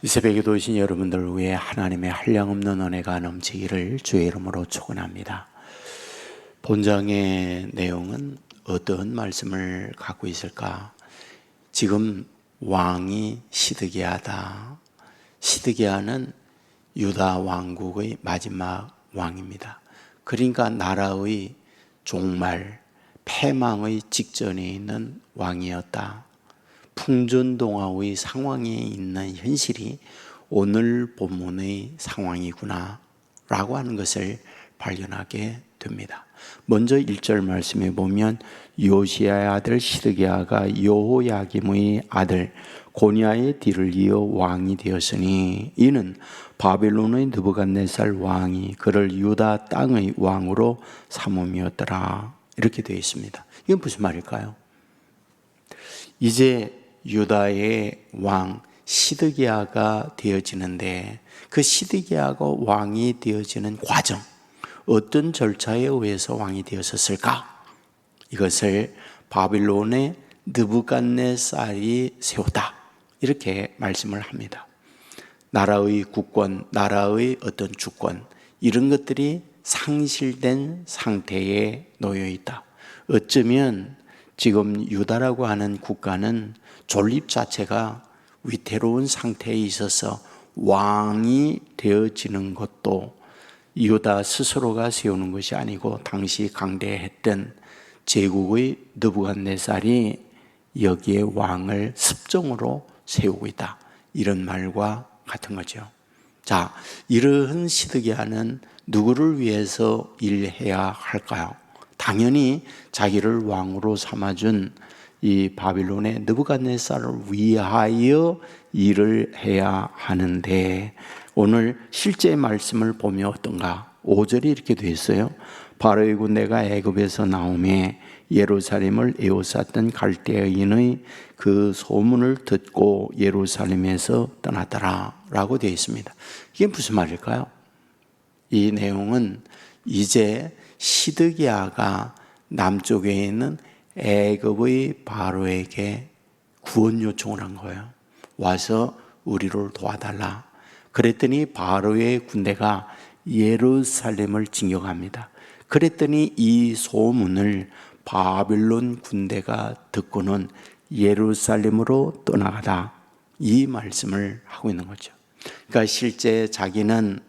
이 새벽에도 오신 여러분들 위해 하나님의 한량없는 은혜가 넘치기를 주의 이름으로 축원합니다. 본장의 내용은 어떤 말씀을 갖고 있을까? 지금 왕이 시드기야다. 시드기야는 유다 왕국의 마지막 왕입니다. 그러니까 나라의 종말, 패망의 직전에 있는 왕이었다. 풍전동화의 상황에 있는 현실이 오늘 본문의 상황이구나 라고 하는 것을 발견하게 됩니다. 먼저 1절 말씀에 보면 요시야의 아들 시드기야가 여호야김의 아들 고니야의 뒤를 이어 왕이 되었으니 이는 바벨론의 느부갓네살 왕이 그를 유다 땅의 왕으로 삼음이었더라. 이렇게 되어 있습니다. 이건 무슨 말일까요? 이제 유다의 왕 시드기야가 되어지는데 그 시드기야가 왕이 되어지는 과정, 어떤 절차에 의해서 왕이 되었을까? 이것을 바빌론의 느부갓네살이 세웠다. 이렇게 말씀을 합니다. 나라의 국권, 나라의 어떤 주권, 이런 것들이 상실된 상태에 놓여 있다. 어쩌면 지금 유다라고 하는 국가는 존립 자체가 위태로운 상태에 있어서 왕이 되어지는 것도 유다 스스로가 세우는 것이 아니고 당시 강대했던 제국의 느부갓네살이 여기에 왕을 습정으로 세우고 있다. 이런 말과 같은 거죠. 자, 이러한 시드기야는 누구를 위해서 일해야 할까요? 당연히 자기를 왕으로 삼아준 이 바빌론의 느부갓네살을 위하여 일을 해야 하는데 오늘 실제 말씀을 보면 어떤가? 5절이 이렇게 되어 있어요. 바로의 군대가 애굽에서 나오매 예루살렘을 에워쌌던 갈대인의 그 소문을 듣고 예루살렘에서 떠났더라 라고 되어 있습니다. 이게 무슨 말일까요? 이 내용은 이제 시드기야가 남쪽에 있는 애굽의 바로에게 구원 요청을 한 거예요. 와서 우리를 도와달라. 그랬더니 바로의 군대가 예루살렘을 진격합니다. 그랬더니 이 소문을 바빌론 군대가 듣고는 예루살렘으로 떠나가다. 이 말씀을 하고 있는 거죠. 그러니까 실제 자기는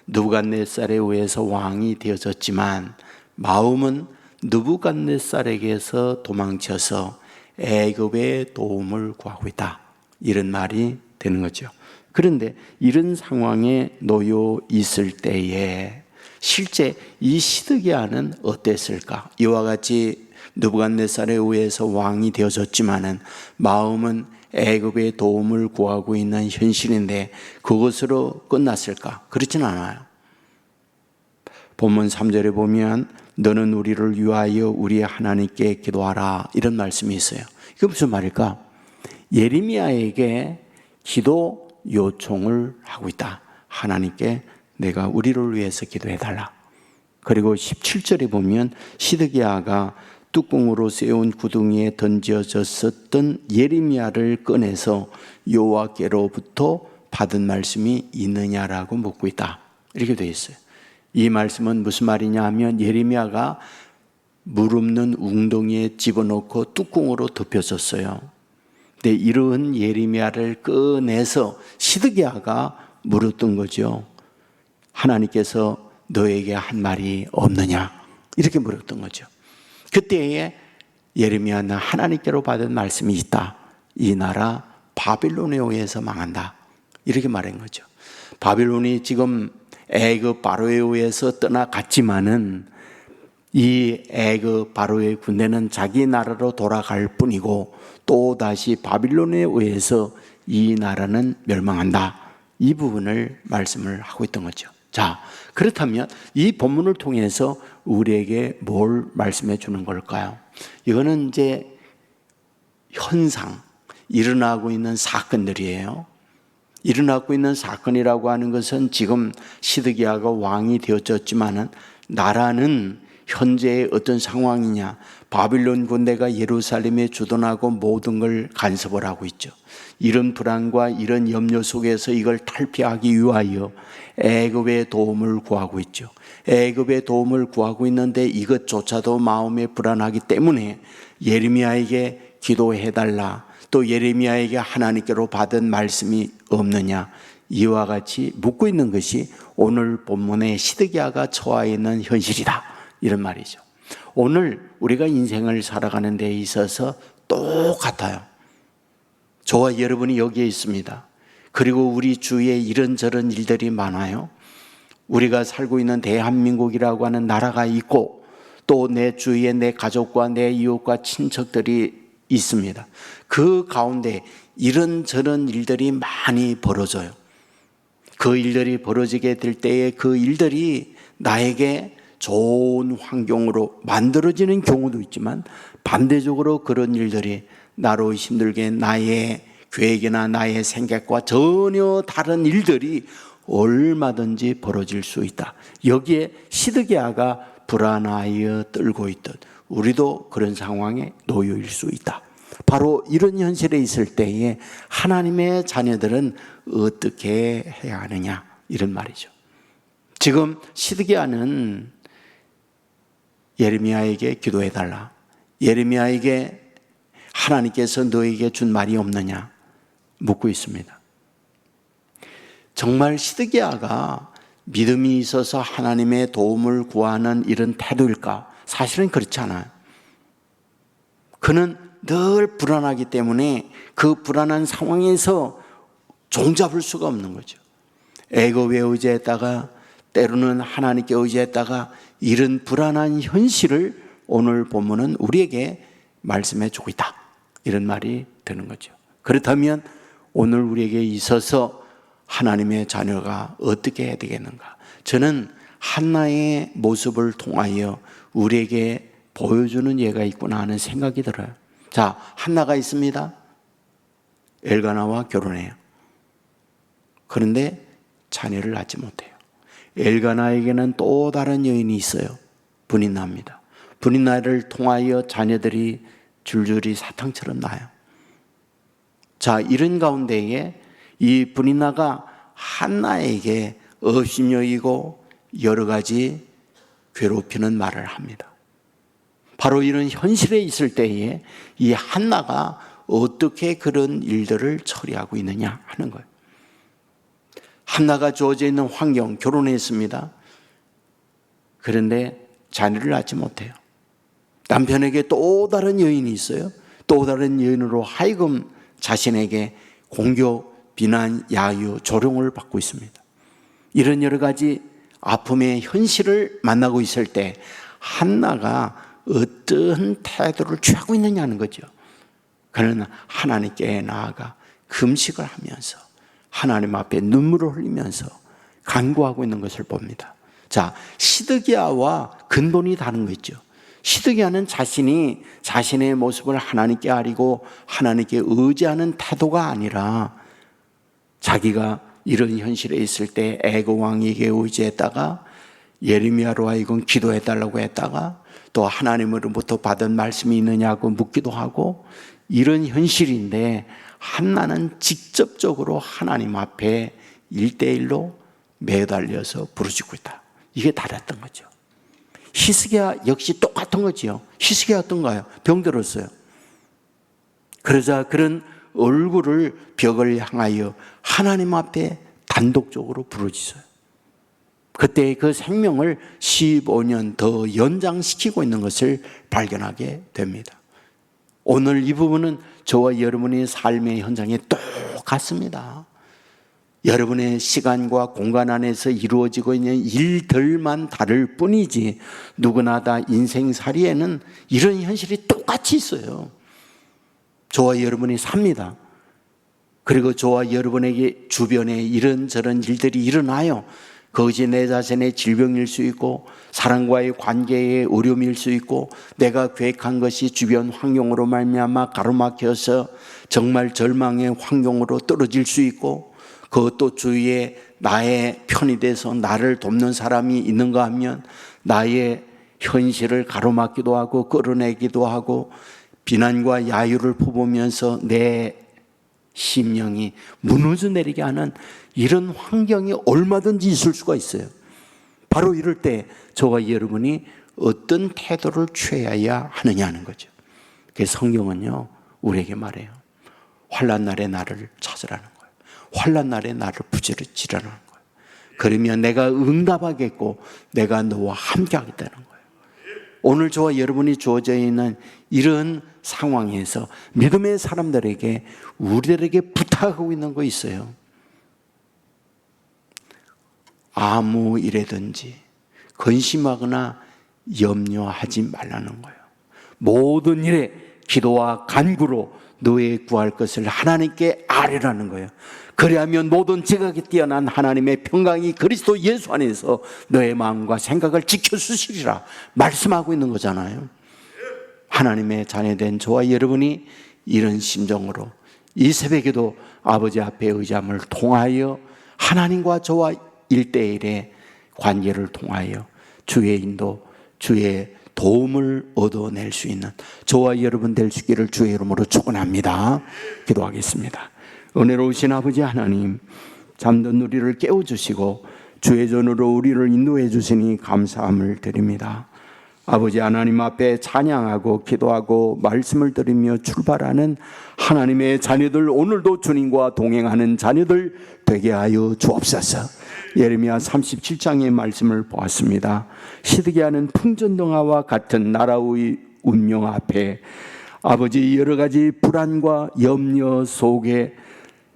느부갓네살에 의해서 왕이 되어졌지만 마음은 느부갓네살에게서 도망쳐서 애굽의 도움을 구하고 있다. 이런 말이 되는 거죠. 그런데 이런 상황에 놓여 있을 때에 실제 이 시드기야는 어땠을까? 이와 같이 느부갓네살에 의해서 왕이 되어졌지만은 마음은 애굽의 도움을 구하고 있는 현실인데 그것으로 끝났을까? 그렇진 않아요. 본문 3절에 보면 너는 우리를 위하여 우리 하나님께 기도하라 이런 말씀이 있어요. 이게 무슨 말일까? 예레미야에게 기도 요청을 하고 있다. 하나님께 내가 우리를 위해서 기도해달라. 그리고 17절에 보면 시드기야가 뚜껑으로 세운 구덩이에 던져졌었던 예레미야를 꺼내서 여호와께로부터 받은 말씀이 있느냐라고 묻고 있다. 이렇게 되어 있어요. 이 말씀은 무슨 말이냐 하면 예레미야가 물 없는 웅덩이에 집어넣고 뚜껑으로 덮여졌어요. 근데 이러한 예레미야를 꺼내서 시드기야가 물었던 거죠. 하나님께서 너에게 한 말이 없느냐? 이렇게 물었던 거죠. 그때에 예레미야는 하나님께로 받은 말씀이 있다. 이 나라 바빌론에 의해서 망한다. 이렇게 말한 거죠. 바빌론이 지금 애굽 바로에 의해서 떠나갔지만은 이 애굽 바로의 군대는 자기 나라로 돌아갈 뿐이고 또 다시 바빌론에 의해서 이 나라는 멸망한다. 이 부분을 말씀을 하고 있던 거죠. 자, 그렇다면 이 본문을 통해서 우리에게 뭘 말씀해 주는 걸까요? 이거는 이제 현상, 일어나고 있는 사건들이에요. 일어나고 있는 사건이라고 하는 것은 지금 시드기야가 왕이 되어졌지만은 나라는 현재의 어떤 상황이냐? 바빌론 군대가 예루살렘에 주둔하고 모든 걸 간섭을 하고 있죠. 이런 불안과 이런 염려 속에서 이걸 탈피하기 위하여 애굽의 도움을 구하고 있죠. 애굽의 도움을 구하고 있는데 이것조차도 마음에 불안하기 때문에 예레미야에게 기도해달라, 또 예레미야에게 하나님께로 받은 말씀이 없느냐, 이와 같이 묻고 있는 것이 오늘 본문의 시드기야가 처해 있는 현실이다, 이런 말이죠. 오늘 우리가 인생을 살아가는 데 있어서 똑같아요. 저와 여러분이 여기에 있습니다. 그리고 우리 주위에 이런저런 일들이 많아요. 우리가 살고 있는 대한민국이라고 하는 나라가 있고, 또 내 주위에 내 가족과 내 이웃과 친척들이 있습니다. 그 가운데 이런저런 일들이 많이 벌어져요. 그 일들이 벌어지게 될 때에 그 일들이 나에게 좋은 환경으로 만들어지는 경우도 있지만, 반대적으로 그런 일들이 나로 힘들게 나의 계획이나 나의 생각과 전혀 다른 일들이 얼마든지 벌어질 수 있다. 여기에 시드기야가 불안하여 떨고 있듯 우리도 그런 상황에 놓여일 수 있다. 바로 이런 현실에 있을 때에 하나님의 자녀들은 어떻게 해야 하느냐, 이런 말이죠. 지금 시드기야는 예레미야에게 기도해달라, 예레미야에게 하나님께서 너에게 준 말이 없느냐 묻고 있습니다. 정말 시드기야가 믿음이 있어서 하나님의 도움을 구하는 이런 태도일까? 사실은 그렇지 않아요. 그는 늘 불안하기 때문에 그 불안한 상황에서 종잡을 수가 없는 거죠. 애굽에 의지했다가 때로는 하나님께 의지했다가 이런 불안한 현실을 오늘 본문은 우리에게 말씀해 주고 있다, 이런 말이 되는 거죠. 그렇다면 오늘 우리에게 있어서 하나님의 자녀가 어떻게 해야 되겠는가? 저는 한나의 모습을 통하여 우리에게 보여주는 예가 있구나 하는 생각이 들어요. 자, 한나가 있습니다. 엘가나와 결혼해요. 그런데 자녀를 낳지 못해요. 엘가나에게는 또 다른 여인이 있어요. 브니나입니다. 브니나를 통하여 자녀들이 줄줄이 사탕처럼 나요. 자, 이런 가운데에 이 브니나가 한나에게 업신여기고 여러 가지 괴롭히는 말을 합니다. 바로 이런 현실에 있을 때에 이 한나가 어떻게 그런 일들을 처리하고 있느냐 하는 거예요. 한나가 주어져 있는 환경, 결혼했습니다. 그런데 자녀를 낳지 못해요. 남편에게 또 다른 여인이 있어요. 또 다른 여인으로 하여금 자신에게 공격, 비난, 야유, 조롱을 받고 있습니다. 이런 여러 가지 아픔의 현실을 만나고 있을 때 한나가 어떤 태도를 취하고 있느냐는 거죠. 그는 하나님께 나아가 금식을 하면서 하나님 앞에 눈물을 흘리면서 간구하고 있는 것을 봅니다. 자, 시드기야와 근본이 다른 거죠. 시드기야는 자신이 자신의 모습을 하나님께 아리고 하나님께 의지하는 태도가 아니라 자기가 이런 현실에 있을 때 애굽 왕에게 의지했다가 예레미야로 하여금 기도해달라고 했다가 또 하나님으로부터 받은 말씀이 있느냐고 묻기도 하고, 이런 현실인데 한나는 직접적으로 하나님 앞에 1대1로 매달려서 부르짖고 있다. 이게 달랐던 거죠. 히스기야 역시 똑같은 거지요. 히스기야 어떤가요? 병들었어요. 그러자 그런 얼굴을 벽을 향하여 하나님 앞에 단독적으로 부르짖어요. 그때 그 생명을 15년 더 연장시키고 있는 것을 발견하게 됩니다. 오늘 이 부분은 저와 여러분의 삶의 현장에 똑같습니다. 여러분의 시간과 공간 안에서 이루어지고 있는 일들만 다를 뿐이지 누구나 다 인생살이에는 이런 현실이 똑같이 있어요. 저와 여러분이 삽니다. 그리고 저와 여러분에게 주변에 이런저런 일들이 일어나요. 그것이 내 자신의 질병일 수 있고 사람과의 관계의 어려움일 수 있고 내가 계획한 것이 주변 환경으로 말미암아 가로막혀서 정말 절망의 환경으로 떨어질 수 있고, 그것도 주위에 나의 편이 돼서 나를 돕는 사람이 있는가 하면 나의 현실을 가로막기도 하고 끌어내기도 하고 비난과 야유를 퍼보면서 내 심령이 무너져 내리게 하는 이런 환경이 얼마든지 있을 수가 있어요. 바로 이럴 때 저와 여러분이 어떤 태도를 취해야 하느냐는 거죠. 그래서 성경은요 우리에게 말해요. 환난 날에 나를 찾으라는 거예요. 환난 날에 나를 부르짖으라는 거예요. 그러면 내가 응답하겠고 내가 너와 함께 하겠다는 거예요. 오늘 저와 여러분이 주어져 있는 이런 상황에서 믿음의 사람들에게 우리들에게 부탁하고 있는 거 있어요. 아무 일에든지 근심하거나 염려하지 말라는 거예요. 모든 일에 기도와 간구로 너의 구할 것을 하나님께 아뢰라는 거예요. 그리하면 모든 지각이 뛰어난 하나님의 평강이 그리스도 예수 안에서 너의 마음과 생각을 지켜주시리라 말씀하고 있는 거잖아요. 하나님의 자녀된 저와 여러분이 이런 심정으로 이 새벽에도 아버지 앞에 의지함을 통하여 하나님과 저와 1대1의 관계를 통하여 주의 인도, 주의 도움을 얻어낼 수 있는 저와 여러분 될 수 있기를 주의 이름으로 축원합니다. 기도하겠습니다. 은혜로우신 아버지 하나님, 잠든 우리를 깨워주시고 주의 전으로 우리를 인도해 주시니 감사함을 드립니다. 아버지 하나님 앞에 찬양하고 기도하고 말씀을 드리며 출발하는 하나님의 자녀들, 오늘도 주님과 동행하는 자녀들 되게 하여 주옵소서. 예레미야 37장의 말씀을 보았습니다. 시드기야는 풍전등화와 같은 나라의 운명 앞에 아버지 여러 가지 불안과 염려 속에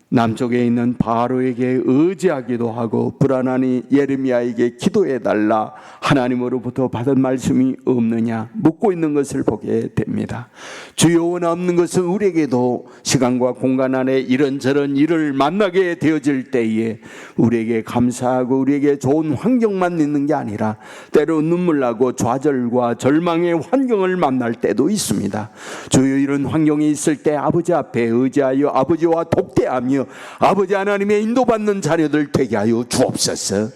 남쪽에 있는 바로에게 의지하기도 하고 불안하니 예레미야에게 기도해달라 하나님으로부터 받은 말씀이 없느냐 묻고 있는 것을 보게 됩니다. 주여 원없는 것은 우리에게도 시간과 공간 안에 이런저런 일을 만나게 되어질 때에 우리에게 감사하고 우리에게 좋은 환경만 있는 게 아니라 때로 눈물 나고 좌절과 절망의 환경을 만날 때도 있습니다. 주여 이런 환경이 있을 때 아버지 앞에 의지하여 아버지와 독대하며 아버지 하나님의 인도받는 자녀들 되게 하여 주옵소서.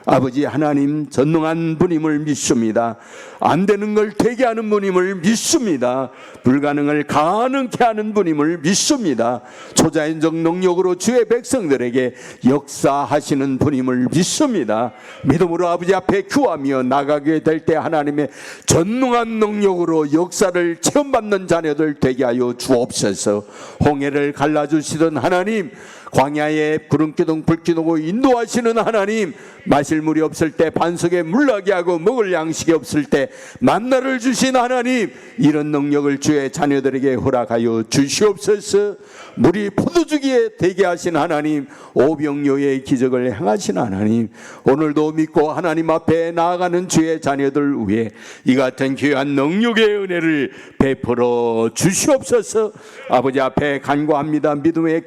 아버지 하나님 전능한 분임을 믿습니다. 안 되는 걸 되게 하는 분임을 믿습니다. 불가능을 가능케 하는 분임을 믿습니다. 초자연적 능력으로 주의 백성들에게 역사하시는 분임을 믿습니다. 믿음으로 아버지 앞에 구하며 나가게 될 때 하나님의 전능한 능력으로 역사를 체험받는 자녀들 되게 하여 주옵소서. 홍해를 갈라주시던 하나님, 광야에 구름기둥 불기둥으로 인도하시는 하나님, 마실 물이 없을 때 반석에 물나게 하고 먹을 양식이 없을 때 만나를 주신 하나님, 이런 능력을 주의 자녀들에게 허락하여 주시옵소서. 물이 포도주기에 되게 하신 하나님, 오병이어의 기적을 행하신 하나님, 오늘도 믿고 하나님 앞에 나아가는 주의 자녀들 위해 이 같은 귀한 능력의 은혜를 베풀어 주시옵소서. 아버지 앞에 간구합니다. 믿음의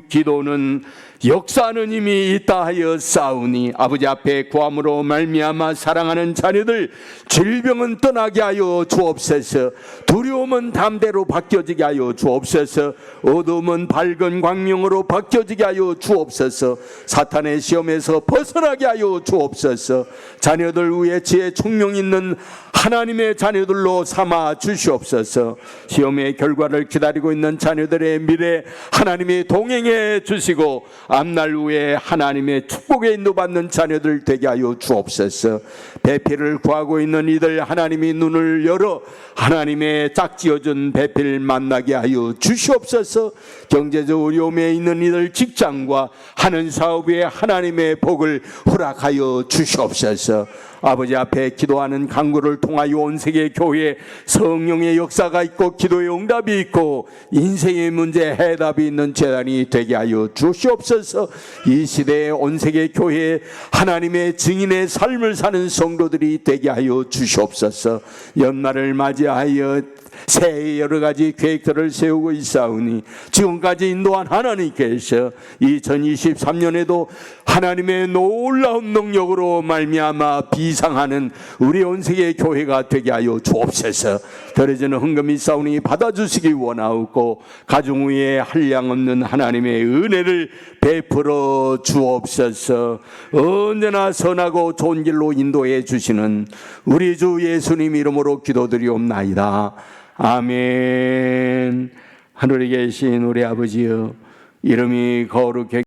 기도는 역사하는 힘이 있다 하여 싸우니 아버지 앞에 구함으로 말미암아 사랑하는 자녀들 질병은 떠나게 하여 주옵소서. 두려움은 담대로 바뀌어지게 하여 주옵소서. 어둠은 밝은 광명으로 바뀌어지게 하여 주옵소서. 사탄의 시험에서 벗어나게 하여 주옵소서. 자녀들 위에 지혜 총명 있는 하나님의 자녀들로 삼아 주시옵소서. 시험의 결과를 기다리고 있는 자녀들의 미래 하나님이 동행해 주시고 앞날 후에 하나님의 축복에 인도받는 자녀들 되게 하여 주옵소서. 배필을 구하고 있는 이들 하나님이 눈을 열어 하나님의 짝지어준 배필 만나게 하여 주시옵소서. 경제적 어려움에 있는 이들 직장과 하는 사업에 하나님의 복을 허락하여 주시옵소서. 아버지 앞에 기도하는 간구를 통하여 온 세계 교회에 성령의 역사가 있고 기도의 응답이 있고 인생의 문제 해답이 있는 재단이 되게 하여 주시옵소서. 이 시대에 온 세계 교회에 하나님의 증인의 삶을 사는 성도들이 되게 하여 주시옵소서. 연말을 맞이하여 새해 여러 가지 계획들을 세우고 있사오니 지금까지 인도한 하나님께서 2023년에도 하나님의 놀라운 능력으로 말미암아 비상하는 우리 온 세계 교회가 되게 하여 주옵소서. 더러지는 헌금이 싸우니 받아주시기 원하옵고 가정 위에 한량 없는 하나님의 은혜를 베풀어 주옵소서. 언제나 선하고 좋은 길로 인도해 주시는 우리 주 예수님 이름으로 기도드리옵나이다. 아멘. 하늘에 계신 우리 아버지여, 이름이 거룩해